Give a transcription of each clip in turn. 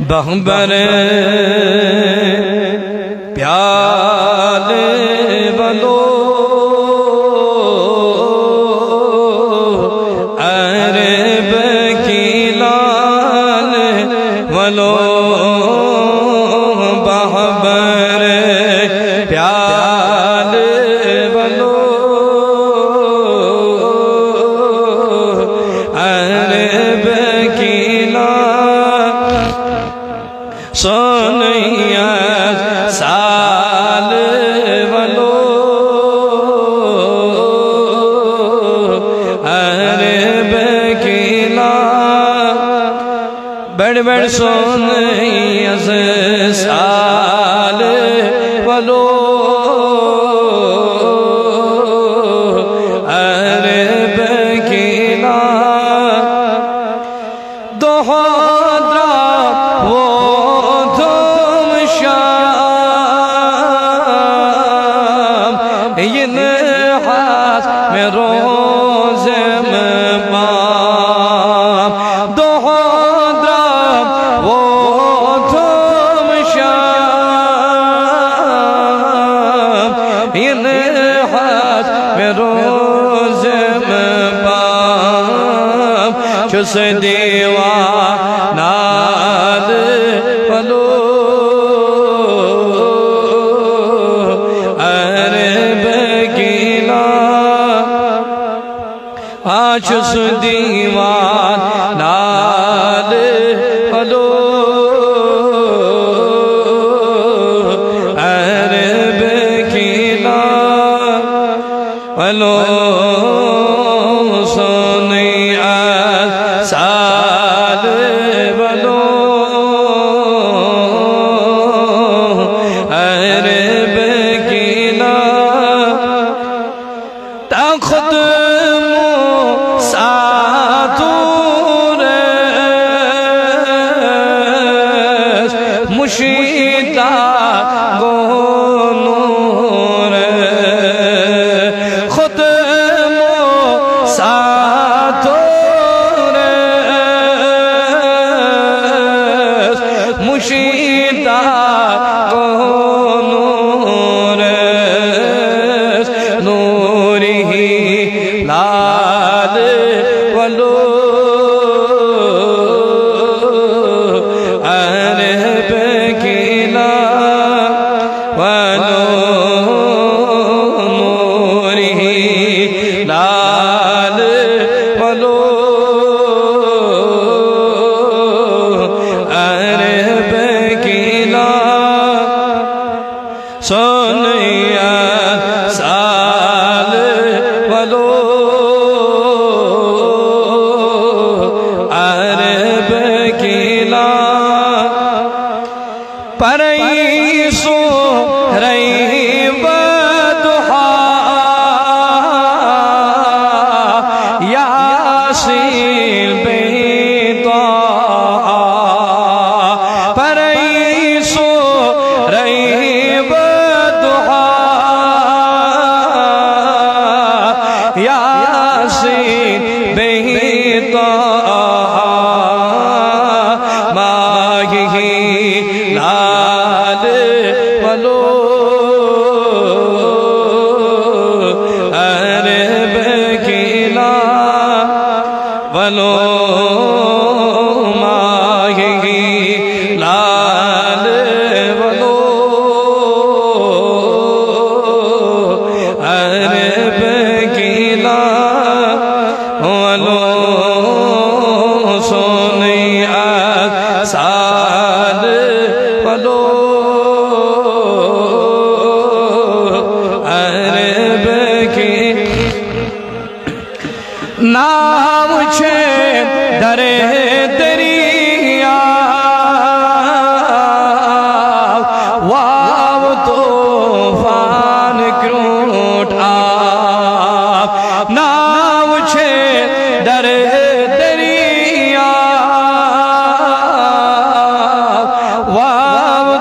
بہبر پیالے بلو عرب کی لال ولو بہبر پیالے بلو عرب کی لال سونیا سال ولو عرب کی لال بڑ بڑ سونیا سال ولو عرب کی لال دوہدرا وہ میں روز میں بام دوہدرا وہ تم شام ان حاج میں روز میں بام چس دیوان نال پلو چس دیوان نال پلو عرب کی لال پلو سونیا سال بلو عرب کی لال تخت مشیتا گونور خود مو ساتور مشیتا گونور نوری ہی لال ولو سونیا سال ولو عرب کی لال پریسو رہی بدحا یاسین بیتا پریسو رہی یاسین بیتا ماہی لال ولو عرب کی لال ولو ماہی لال ولو عرب کی لال ولو سونیا سال ولو عرب کی نام چھے درے دریا واو طوفان کروٹ آپ نام چھے درے دریا واو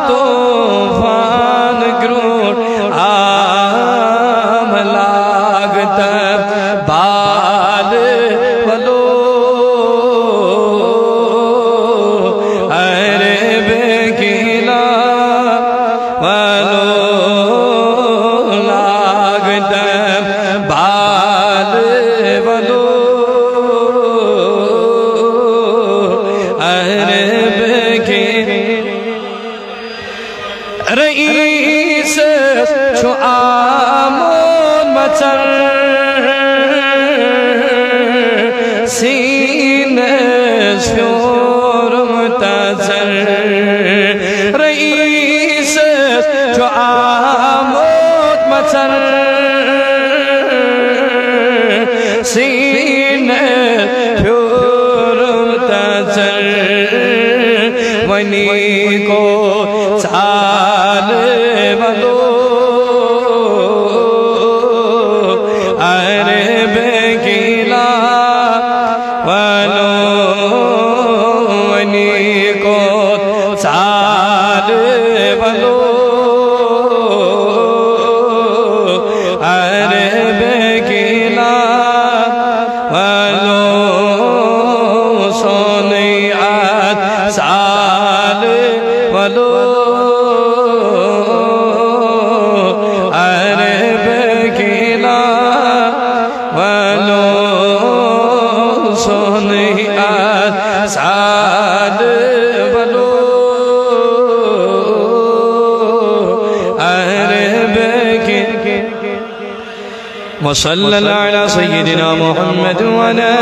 رئیس چھو آمون مچر سینس پیور متظر رئیس چھو آمون مچر سینس پیور متظر ونی کو سال بلو عرب گیلا ولو ونی کو سال بلو عرب گیلا ولو سونیات سال ولو عرب گیلا ولو سونیات سال ولو عرب گیلا وصلى الله على سيدنا محمد وعلى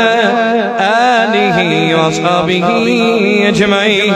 آله وأصحابه أجمعين.